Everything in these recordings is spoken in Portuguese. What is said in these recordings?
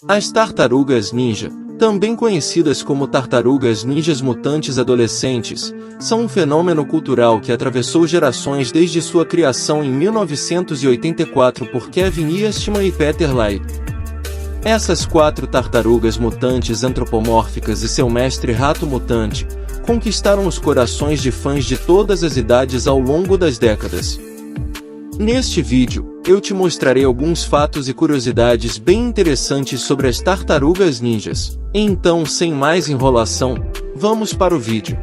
As tartarugas ninja, também conhecidas como tartarugas ninjas mutantes adolescentes, são um fenômeno cultural que atravessou gerações desde sua criação em 1984 por Kevin Eastman e Peter Laird. Essas 4 tartarugas mutantes antropomórficas e seu mestre rato mutante conquistaram os corações de fãs de todas as idades ao longo das décadas. Neste vídeo, eu te mostrarei alguns fatos e curiosidades bem interessantes sobre as tartarugas ninjas. Então, sem mais enrolação, vamos para o vídeo.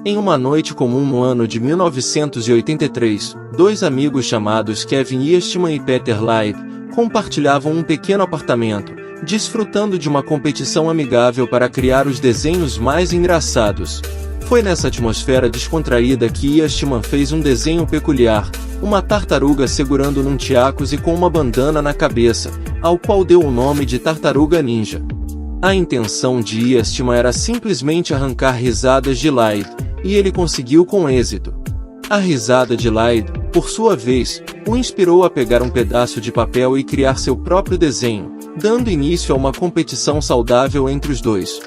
Em uma noite comum no ano de 1983, 2 amigos chamados Kevin Eastman e Peter Laird compartilhavam um pequeno apartamento, desfrutando de uma competição amigável para criar os desenhos mais engraçados. Foi nessa atmosfera descontraída que Eastman fez um desenho peculiar, uma tartaruga segurando num tiacos e com uma bandana na cabeça, ao qual deu o nome de Tartaruga Ninja. A intenção de Eastman era simplesmente arrancar risadas de Laird, e ele conseguiu com êxito. A risada de Laird, por sua vez, o inspirou a pegar um pedaço de papel e criar seu próprio desenho, dando início a uma competição saudável entre os dois.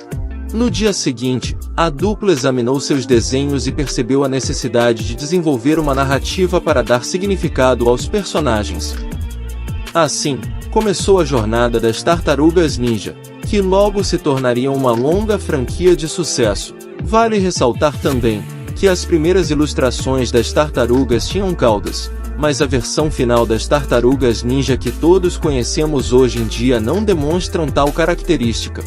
No dia seguinte, a dupla examinou seus desenhos e percebeu a necessidade de desenvolver uma narrativa para dar significado aos personagens. Assim, começou a jornada das Tartarugas Ninja, que logo se tornaria uma longa franquia de sucesso. Vale ressaltar também que as primeiras ilustrações das tartarugas tinham caudas, mas a versão final das tartarugas ninja que todos conhecemos hoje em dia não demonstram tal característica.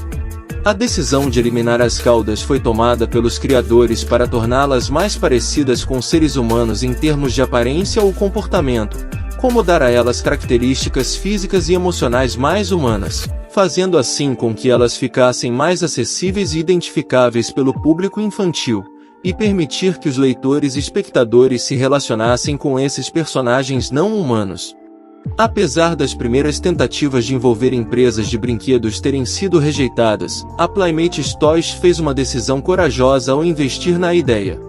A decisão de eliminar as caudas foi tomada pelos criadores para torná-las mais parecidas com seres humanos em termos de aparência ou comportamento, como dar a elas características físicas e emocionais mais humanas, fazendo assim com que elas ficassem mais acessíveis e identificáveis pelo público infantil, e permitir que os leitores e espectadores se relacionassem com esses personagens não humanos. Apesar das primeiras tentativas de envolver empresas de brinquedos terem sido rejeitadas, a Playmates Toys fez uma decisão corajosa ao investir na ideia.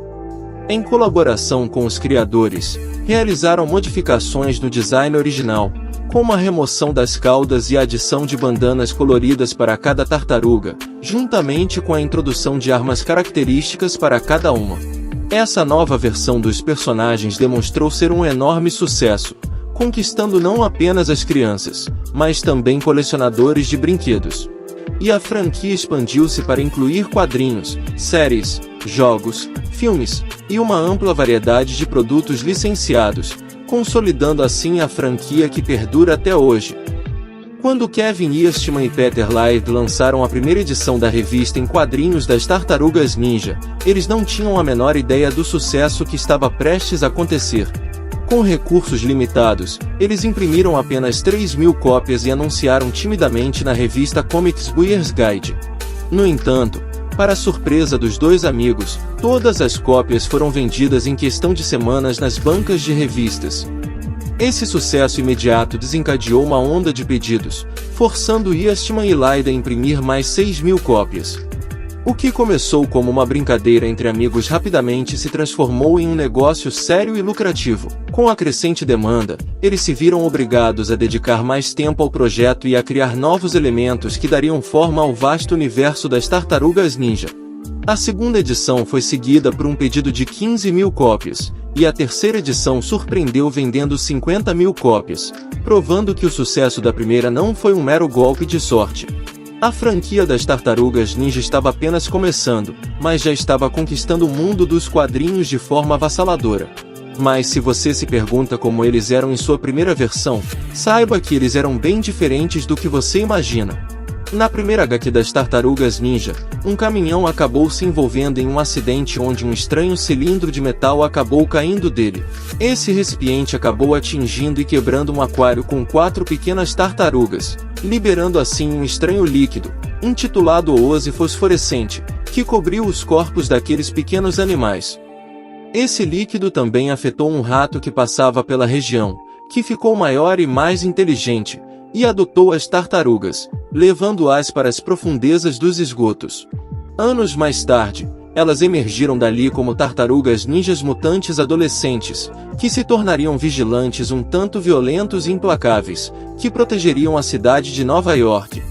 Em colaboração com os criadores, realizaram modificações no design original, como a remoção das caudas e a adição de bandanas coloridas para cada tartaruga, juntamente com a introdução de armas características para cada uma. Essa nova versão dos personagens demonstrou ser um enorme sucesso, conquistando não apenas as crianças, mas também colecionadores de brinquedos. E a franquia expandiu-se para incluir quadrinhos, séries, jogos, filmes, e uma ampla variedade de produtos licenciados, consolidando assim a franquia que perdura até hoje. Quando Kevin Eastman e Peter Laird lançaram a primeira edição da revista em quadrinhos das Tartarugas Ninja, eles não tinham a menor ideia do sucesso que estava prestes a acontecer. Com recursos limitados, eles imprimiram apenas 3.000 cópias e anunciaram timidamente na revista Comics Buyer's Guide. No entanto, para a surpresa dos 2 amigos, todas as cópias foram vendidas em questão de semanas nas bancas de revistas. Esse sucesso imediato desencadeou uma onda de pedidos, forçando Eastman e Laird a imprimir mais 6.000 cópias. O que começou como uma brincadeira entre amigos rapidamente se transformou em um negócio sério e lucrativo. Com a crescente demanda, eles se viram obrigados a dedicar mais tempo ao projeto e a criar novos elementos que dariam forma ao vasto universo das Tartarugas Ninja. A segunda edição foi seguida por um pedido de 15.000 cópias, e a terceira edição surpreendeu vendendo 50.000 cópias, provando que o sucesso da primeira não foi um mero golpe de sorte. A franquia das Tartarugas Ninja estava apenas começando, mas já estava conquistando o mundo dos quadrinhos de forma avassaladora. Mas se você se pergunta como eles eram em sua primeira versão, saiba que eles eram bem diferentes do que você imagina. Na primeira HQ das Tartarugas Ninja, um caminhão acabou se envolvendo em um acidente onde um estranho cilindro de metal acabou caindo dele. Esse recipiente acabou atingindo e quebrando um aquário com 4 pequenas tartarugas, liberando assim um estranho líquido, intitulado Oase Fosforescente, que cobriu os corpos daqueles pequenos animais. Esse líquido também afetou um rato que passava pela região, que ficou maior e mais inteligente, e adotou as tartarugas, levando-as para as profundezas dos esgotos. Anos mais tarde, Elas emergiram dali como tartarugas ninjas mutantes adolescentes, que se tornariam vigilantes um tanto violentos e implacáveis, que protegeriam a cidade de Nova York.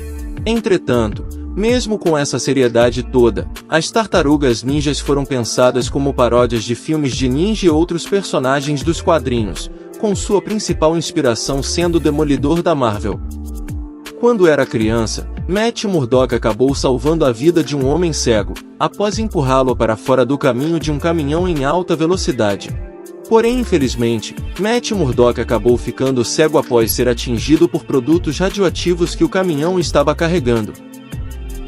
Entretanto, mesmo com essa seriedade toda, as tartarugas ninjas foram pensadas como paródias de filmes de ninja e outros personagens dos quadrinhos, com sua principal inspiração sendo o Demolidor da Marvel. Quando era criança, Matt Murdock acabou salvando a vida de um homem cego, após empurrá-lo para fora do caminho de um caminhão em alta velocidade. Porém, infelizmente, Matt Murdock acabou ficando cego após ser atingido por produtos radioativos que o caminhão estava carregando.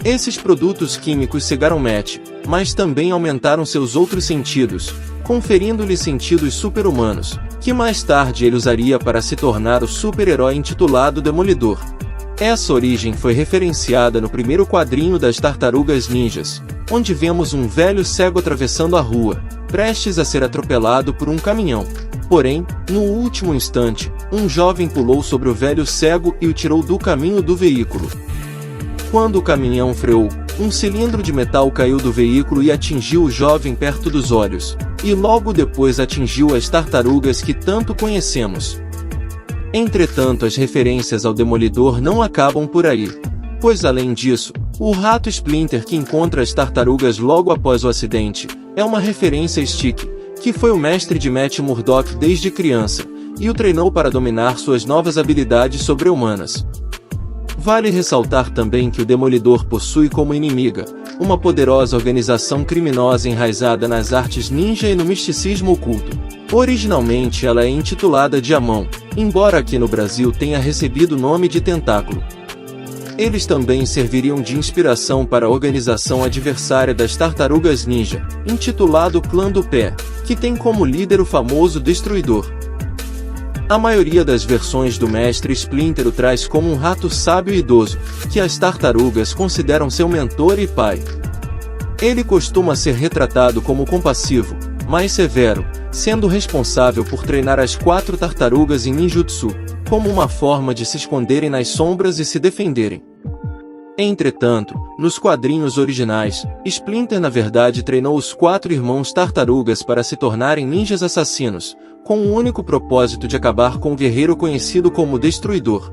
Esses produtos químicos cegaram Matt, mas também aumentaram seus outros sentidos, conferindo-lhe sentidos super-humanos, que mais tarde ele usaria para se tornar o super-herói intitulado Demolidor. Essa origem foi referenciada no primeiro quadrinho das Tartarugas Ninjas, onde vemos um velho cego atravessando a rua, prestes a ser atropelado por um caminhão. Porém, no último instante, um jovem pulou sobre o velho cego e o tirou do caminho do veículo. Quando o caminhão freou, um cilindro de metal caiu do veículo e atingiu o jovem perto dos olhos, e logo depois atingiu as tartarugas que tanto conhecemos. Entretanto, as referências ao Demolidor não acabam por aí, pois além disso, o rato Splinter que encontra as tartarugas logo após o acidente, é uma referência a Stick, que foi o mestre de Matt Murdock desde criança, e o treinou para dominar suas novas habilidades sobre-humanas. Vale ressaltar também que o Demolidor possui como inimiga uma poderosa organização criminosa enraizada nas artes ninja e no misticismo oculto. Originalmente ela é intitulada de Amon, embora aqui no Brasil tenha recebido o nome de Tentáculo. Eles também serviriam de inspiração para a organização adversária das Tartarugas Ninja, intitulado Clã do Pé, que tem como líder o famoso Destruidor. A maioria das versões do Mestre Splinter o traz como um rato sábio e idoso, que as tartarugas consideram seu mentor e pai. Ele costuma ser retratado como compassivo, mais severo, sendo responsável por treinar as 4 tartarugas em ninjutsu, como uma forma de se esconderem nas sombras e se defenderem. Entretanto, nos quadrinhos originais, Splinter na verdade treinou os 4 irmãos tartarugas para se tornarem ninjas assassinos, com o único propósito de acabar com o guerreiro conhecido como Destruidor.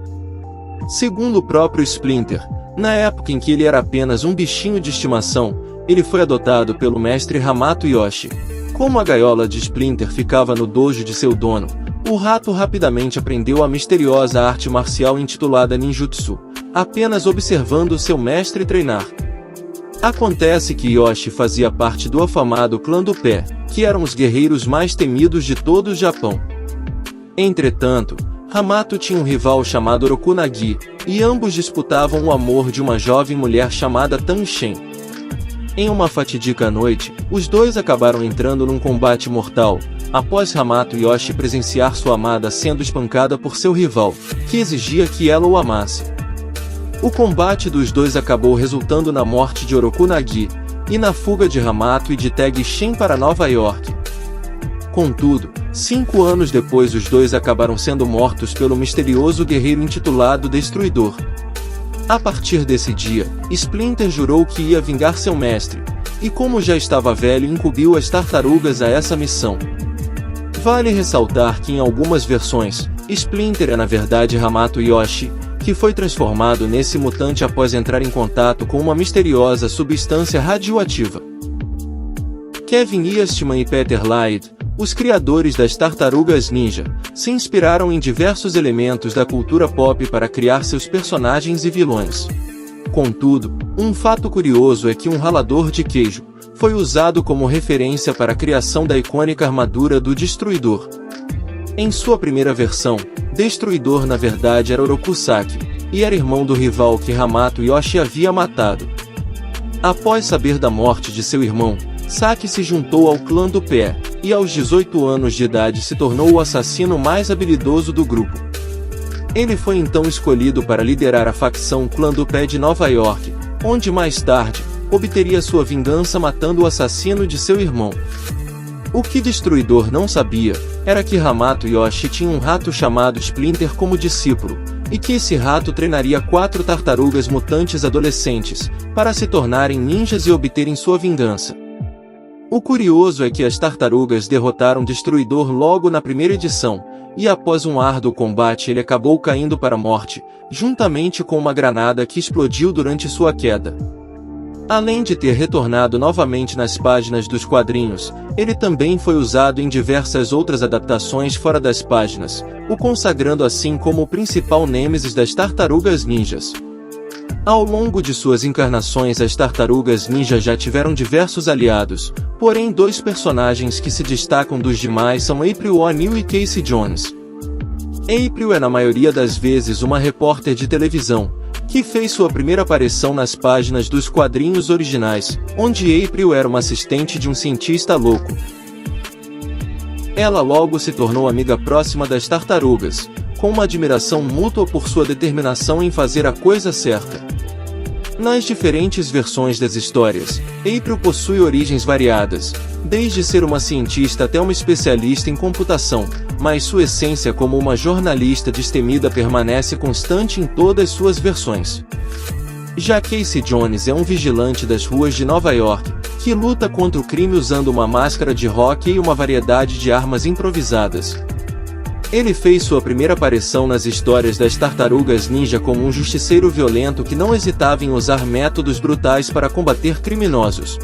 Segundo o próprio Splinter, na época em que ele era apenas um bichinho de estimação, ele foi adotado pelo mestre Hamato Yoshi. Como a gaiola de Splinter ficava no dojo de seu dono, o rato rapidamente aprendeu a misteriosa arte marcial intitulada ninjutsu, apenas observando seu mestre treinar. Acontece que Yoshi fazia parte do afamado Clã do Pé, que eram os guerreiros mais temidos de todo o Japão. Entretanto, Hamato tinha um rival chamado Orokunagi, e ambos disputavam o amor de uma jovem mulher chamada Tanshen. Em uma fatídica noite, os dois acabaram entrando num combate mortal, após Hamato Yoshi presenciar sua amada sendo espancada por seu rival, que exigia que ela o amasse. O combate dos dois acabou resultando na morte de Orokunagi, e na fuga de Hamato e de Tag-Shen para Nova York. Contudo, 5 anos depois os dois acabaram sendo mortos pelo misterioso guerreiro intitulado Destruidor. A partir desse dia, Splinter jurou que ia vingar seu mestre, e como já estava velho incumbiu as tartarugas a essa missão. Vale ressaltar que em algumas versões, Splinter é na verdade Hamato Yoshi, que foi transformado nesse mutante após entrar em contato com uma misteriosa substância radioativa. Kevin Eastman e Peter Laird, os criadores das Tartarugas Ninja, se inspiraram em diversos elementos da cultura pop para criar seus personagens e vilões. Contudo, um fato curioso é que um ralador de queijo foi usado como referência para a criação da icônica armadura do Destruidor. Em sua primeira versão, Destruidor na verdade era Orokusaki, e era irmão do rival que Hamato Yoshi havia matado. Após saber da morte de seu irmão, Saki se juntou ao Clã do Pé, e aos 18 anos de idade se tornou o assassino mais habilidoso do grupo. Ele foi então escolhido para liderar a facção Clã do Pé de Nova York, onde mais tarde, obteria sua vingança matando o assassino de seu irmão. O que Destruidor não sabia, era que Hamato Yoshi tinha um rato chamado Splinter como discípulo, e que esse rato treinaria 4 tartarugas mutantes adolescentes, para se tornarem ninjas e obterem sua vingança. O curioso é que as tartarugas derrotaram Destruidor logo na primeira edição, e após um árduo combate ele acabou caindo para a morte, juntamente com uma granada que explodiu durante sua queda. Além de ter retornado novamente nas páginas dos quadrinhos, ele também foi usado em diversas outras adaptações fora das páginas, o consagrando assim como o principal nêmesis das Tartarugas Ninjas. Ao longo de suas encarnações, as Tartarugas Ninja já tiveram diversos aliados, porém dois personagens que se destacam dos demais são April O'Neil e Casey Jones. April é na maioria das vezes uma repórter de televisão, que fez sua primeira aparição nas páginas dos quadrinhos originais, onde April era uma assistente de um cientista louco. Ela logo se tornou amiga próxima das tartarugas, com uma admiração mútua por sua determinação em fazer a coisa certa. Nas diferentes versões das histórias, April possui origens variadas, desde ser uma cientista até uma especialista em computação, mas sua essência como uma jornalista destemida permanece constante em todas suas versões. Já Casey Jones é um vigilante das ruas de Nova York, que luta contra o crime usando uma máscara de rock e uma variedade de armas improvisadas. Ele fez sua primeira aparição nas histórias das Tartarugas Ninja como um justiceiro violento que não hesitava em usar métodos brutais para combater criminosos.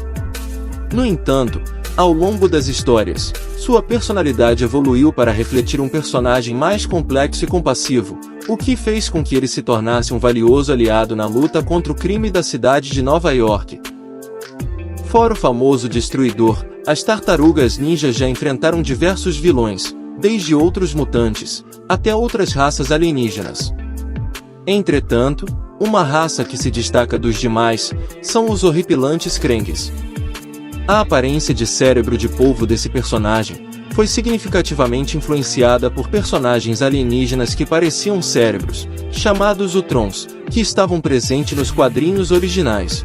No entanto, ao longo das histórias, sua personalidade evoluiu para refletir um personagem mais complexo e compassivo, o que fez com que ele se tornasse um valioso aliado na luta contra o crime da cidade de Nova York. Fora o famoso Destruidor, as Tartarugas Ninja já enfrentaram diversos vilões, desde outros mutantes, até outras raças alienígenas. Entretanto, uma raça que se destaca dos demais, são os horripilantes Krangs. A aparência de cérebro de polvo desse personagem, foi significativamente influenciada por personagens alienígenas que pareciam cérebros, chamados Utrons, que estavam presentes nos quadrinhos originais.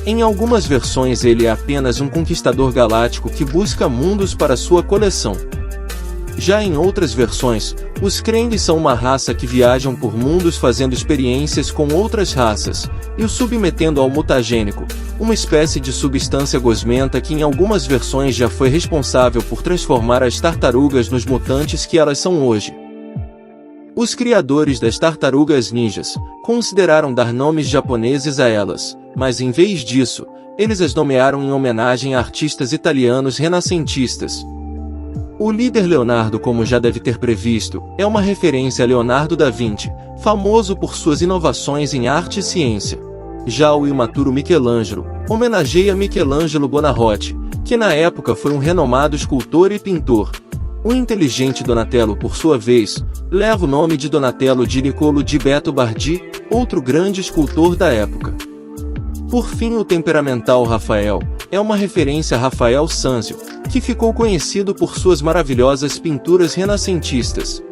Em algumas versões ele é apenas um conquistador galáctico que busca mundos para sua coleção. Já em outras versões, os Krangs são uma raça que viajam por mundos fazendo experiências com outras raças, e o submetendo ao mutagênico, uma espécie de substância gosmenta que em algumas versões já foi responsável por transformar as tartarugas nos mutantes que elas são hoje. Os criadores das Tartarugas Ninjas consideraram dar nomes japoneses a elas, mas em vez disso, eles as nomearam em homenagem a artistas italianos renascentistas. O líder Leonardo, como já deve ter previsto, é uma referência a Leonardo da Vinci, famoso por suas inovações em arte e ciência. Já o imaturo Michelangelo homenageia Michelangelo Buonarroti, que na época foi um renomado escultor e pintor. O inteligente Donatello, por sua vez, leva o nome de Donatello di Niccolo di Beto Bardi, outro grande escultor da época. Por fim, o temperamental Rafael é uma referência a Rafael Sanzio, que ficou conhecido por suas maravilhosas pinturas renascentistas.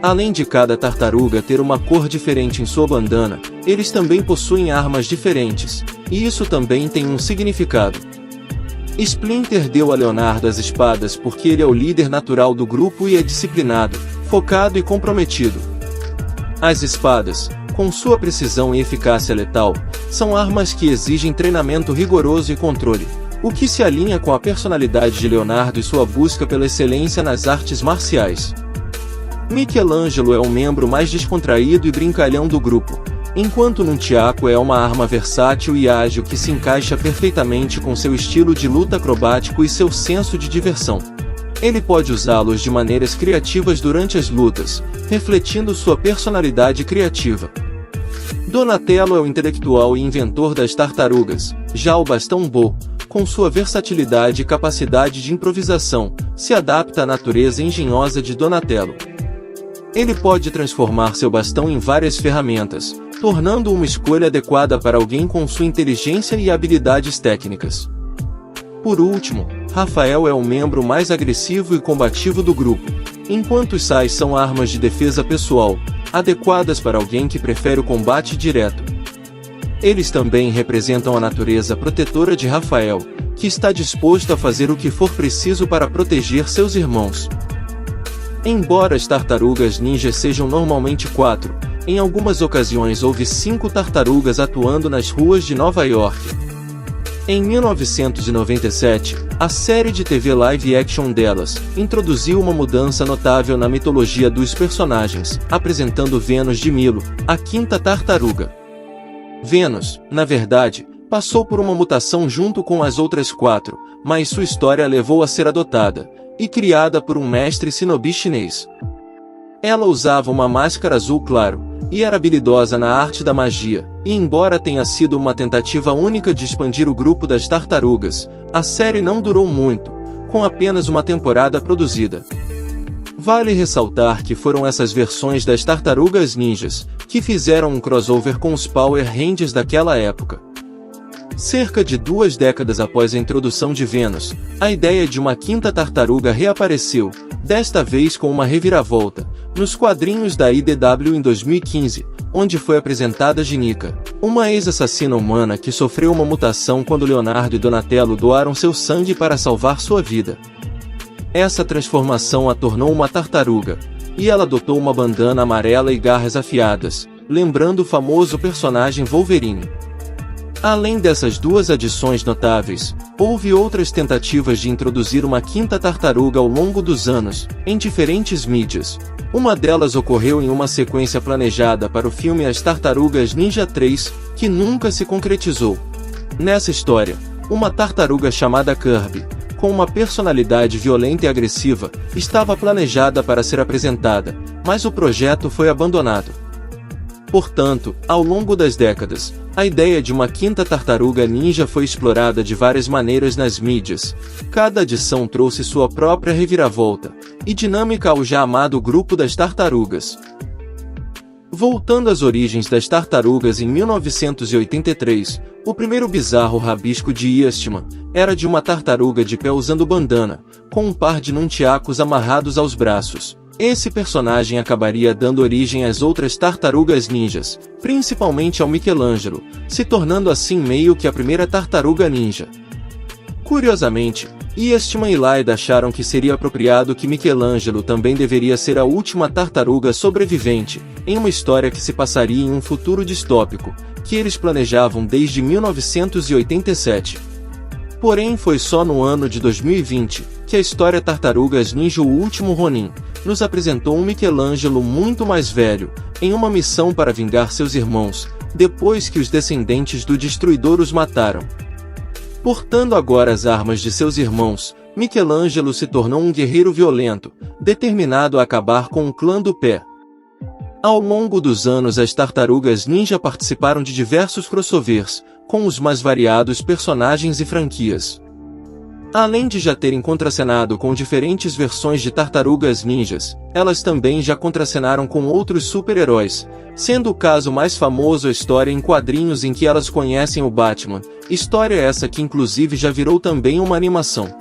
Além de cada tartaruga ter uma cor diferente em sua bandana, eles também possuem armas diferentes, e isso também tem um significado. Splinter deu a Leonardo as espadas porque ele é o líder natural do grupo e é disciplinado, focado e comprometido. As espadas, com sua precisão e eficácia letal, são armas que exigem treinamento rigoroso e controle, o que se alinha com a personalidade de Leonardo e sua busca pela excelência nas artes marciais. Michelangelo é o membro mais descontraído e brincalhão do grupo, enquanto Nunchaku é uma arma versátil e ágil que se encaixa perfeitamente com seu estilo de luta acrobático e seu senso de diversão. Ele pode usá-los de maneiras criativas durante as lutas, refletindo sua personalidade criativa. Donatello é o intelectual e inventor das tartarugas, já o Bastão Bo, com sua versatilidade e capacidade de improvisação, se adapta à natureza engenhosa de Donatello. Ele pode transformar seu bastão em várias ferramentas, tornando-o uma escolha adequada para alguém com sua inteligência e habilidades técnicas. Por último, Rafael é o membro mais agressivo e combativo do grupo, enquanto os sais são armas de defesa pessoal, adequadas para alguém que prefere o combate direto. Eles também representam a natureza protetora de Rafael, que está disposto a fazer o que for preciso para proteger seus irmãos. Embora as tartarugas ninjas sejam normalmente 4, em algumas ocasiões houve 5 tartarugas atuando nas ruas de Nova York. Em 1997, a série de TV live action delas introduziu uma mudança notável na mitologia dos personagens, apresentando Vênus de Milo, a quinta tartaruga. Vênus, na verdade, passou por uma mutação junto com as outras 4, mas sua história a levou a ser adotada e criada por um mestre shinobi chinês. Ela usava uma máscara azul claro e era habilidosa na arte da magia, e embora tenha sido uma tentativa única de expandir o grupo das tartarugas, a série não durou muito, com apenas uma temporada produzida. Vale ressaltar que foram essas versões das Tartarugas Ninjas que fizeram um crossover com os Power Rangers daquela época. Cerca de 2 décadas após a introdução de Vênus, a ideia de uma quinta tartaruga reapareceu, desta vez com uma reviravolta, nos quadrinhos da IDW em 2015, onde foi apresentada Jinica, uma ex-assassina humana que sofreu uma mutação quando Leonardo e Donatello doaram seu sangue para salvar sua vida. Essa transformação a tornou uma tartaruga, e ela adotou uma bandana amarela e garras afiadas, lembrando o famoso personagem Wolverine. Além dessas 2 adições notáveis, houve outras tentativas de introduzir uma quinta tartaruga ao longo dos anos, em diferentes mídias. Uma delas ocorreu em uma sequência planejada para o filme As Tartarugas Ninja 3, que nunca se concretizou. Nessa história, uma tartaruga chamada Kirby, com uma personalidade violenta e agressiva, estava planejada para ser apresentada, mas o projeto foi abandonado. Portanto, ao longo das décadas, a ideia de uma quinta tartaruga ninja foi explorada de várias maneiras nas mídias. Cada edição trouxe sua própria reviravolta e dinâmica ao já amado grupo das tartarugas. Voltando às origens das tartarugas em 1983, o primeiro bizarro rabisco de Eastman era de uma tartaruga de pé usando bandana, com um par de nunchakus amarrados aos braços. Esse personagem acabaria dando origem às outras tartarugas ninjas, principalmente ao Michelangelo, se tornando assim meio que a primeira tartaruga ninja. Curiosamente, Eastman e Laird acharam que seria apropriado que Michelangelo também deveria ser a última tartaruga sobrevivente, em uma história que se passaria em um futuro distópico, que eles planejavam desde 1987. Porém foi só no ano de 2020, que a história Tartarugas Ninja O Último Ronin nos apresentou um Michelangelo muito mais velho, em uma missão para vingar seus irmãos, depois que os descendentes do Destruidor os mataram. Portando agora as armas de seus irmãos, Michelangelo se tornou um guerreiro violento, determinado a acabar com o clã do pé. Ao longo dos anos as Tartarugas Ninja participaram de diversos crossovers, com os mais variados personagens e franquias. Além de já terem contracenado com diferentes versões de Tartarugas Ninjas, elas também já contracenaram com outros super-heróis, sendo o caso mais famoso a história em quadrinhos em que elas conhecem o Batman, história essa que inclusive já virou também uma animação.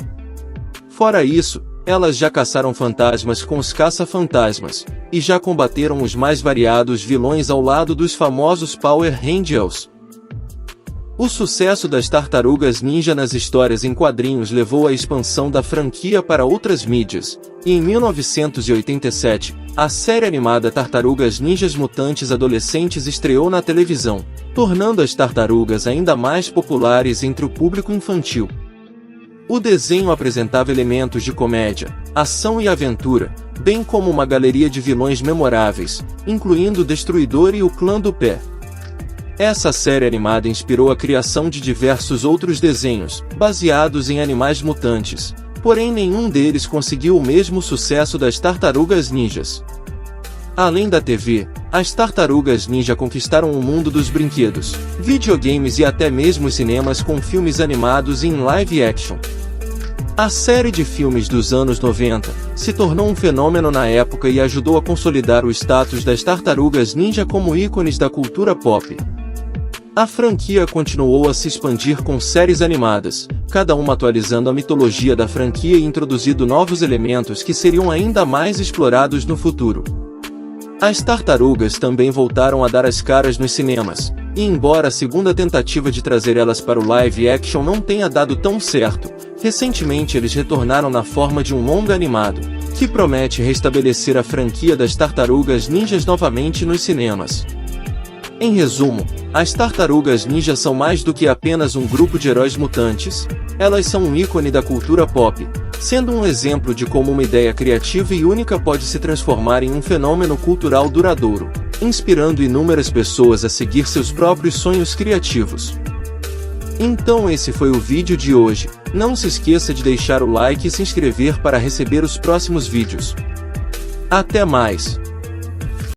Fora isso, elas já caçaram fantasmas com os caça-fantasmas, e já combateram os mais variados vilões ao lado dos famosos Power Rangers. O sucesso das Tartarugas Ninja nas histórias em quadrinhos levou à expansão da franquia para outras mídias, e em 1987, a série animada Tartarugas Ninjas Mutantes Adolescentes estreou na televisão, tornando as tartarugas ainda mais populares entre o público infantil. O desenho apresentava elementos de comédia, ação e aventura, bem como uma galeria de vilões memoráveis, incluindo o Destruidor e o Clã do Pé. Essa série animada inspirou a criação de diversos outros desenhos, baseados em animais mutantes, porém nenhum deles conseguiu o mesmo sucesso das Tartarugas Ninjas. Além da TV, as Tartarugas Ninja conquistaram o mundo dos brinquedos, videogames e até mesmo os cinemas com filmes animados em live action. A série de filmes dos anos 90 se tornou um fenômeno na época e ajudou a consolidar o status das Tartarugas Ninja como ícones da cultura pop. A franquia continuou a se expandir com séries animadas, cada uma atualizando a mitologia da franquia e introduzindo novos elementos que seriam ainda mais explorados no futuro. As tartarugas também voltaram a dar as caras nos cinemas, e embora a segunda tentativa de trazer elas para o live action não tenha dado tão certo, recentemente eles retornaram na forma de um longa animado, que promete restabelecer a franquia das Tartarugas Ninjas novamente nos cinemas. Em resumo, as tartarugas ninja são mais do que apenas um grupo de heróis mutantes, elas são um ícone da cultura pop, sendo um exemplo de como uma ideia criativa e única pode se transformar em um fenômeno cultural duradouro, inspirando inúmeras pessoas a seguir seus próprios sonhos criativos. Então esse foi o vídeo de hoje, não se esqueça de deixar o like e se inscrever para receber os próximos vídeos. Até mais!